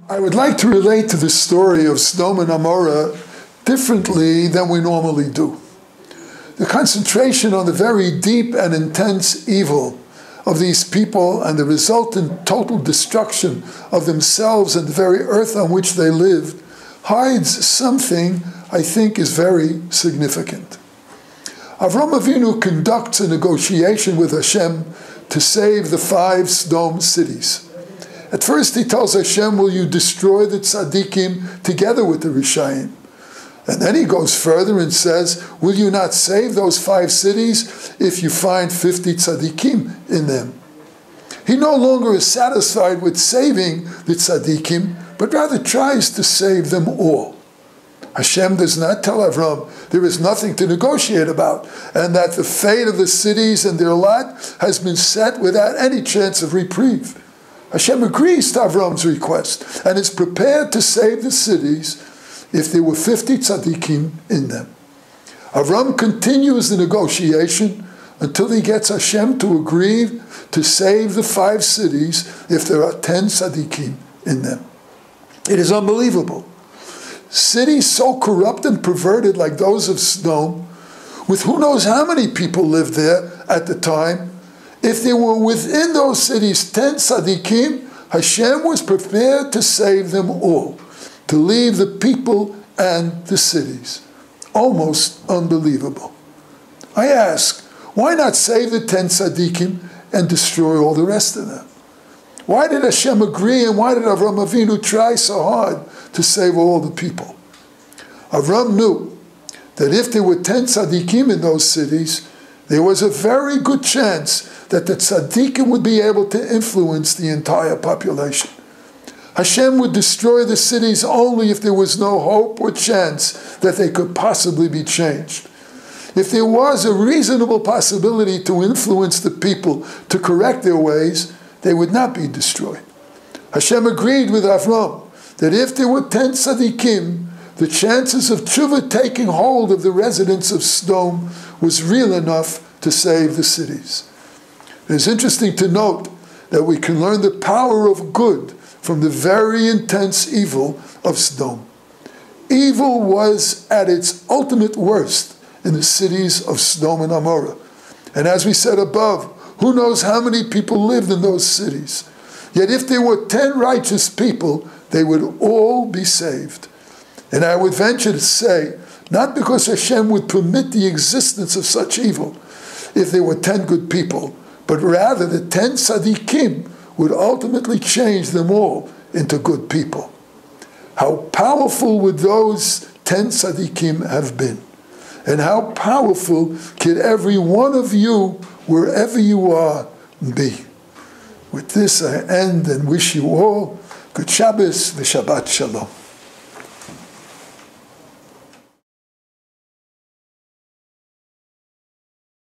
I would like to relate to the story of Sodom and Gomorrah differently than we normally do. The concentration on the very deep and intense evil of these people and the resultant total destruction of themselves and the very earth on which they lived hides something I think is very significant. Avraham Avinu conducts a negotiation with Hashem to save the 5 Sodom cities. At first he tells Hashem, will you destroy the Tzdakim together with the Rishayim? And then he goes further and says, will you not save those 5 cities if you find 50 Tzdakim in them? He no longer is satisfied with saving the Tzdakim, but rather tries to save them all. Hashem does not tell Avraham there is nothing to negotiate about, and that the fate of the cities and their lot has been set without any chance of reprieve. Hashem agrees to Avraham's request and is prepared to save the cities if there were 50 tzaddikim in them. Avraham continues the negotiation until he gets Hashem to agree to save the 5 cities if there are 10 tzaddikim in them. It is unbelievable. Cities so corrupt and perverted like those of Sodom, with who knows how many people lived there at the time, if there were within those cities 10 tzaddikim, Hashem was prepared to save them all, to leave the people and the cities. Almost unbelievable. I ask, why not save the 10 tzaddikim and destroy all the rest of them? Why did Hashem agree, and why did Avraham Avinu try so hard to save all the people? Avraham knew that if there were 10 tzaddikim in those cities, there was a very good chance that the tzaddikim would be able to influence the entire population. Hashem would destroy the cities only if there was no hope or chance that they could possibly be changed. If there was a reasonable possibility to influence the people to correct their ways, they would not be destroyed. Hashem agreed with Avraham that if there were 10 tzaddikim, the chances of tshuva taking hold of the residents of Sodom was real enough to save the cities. It is interesting to note that we can learn the power of good from the very intense evil of Sodom. Evil was at its ultimate worst in the cities of Sodom and Gomorrah. And as we said above, who knows how many people lived in those cities? Yet if there were 10 righteous people, they would all be saved. And I would venture to say, not because Hashem would permit the existence of such evil if there were 10 good people, but rather the 10 tzaddikim would ultimately change them all into good people. How powerful would those 10 tzaddikim have been? And how powerful could every one of you, wherever you are, be? With this I end and wish you all good Shabbos v'Shabbat Shalom.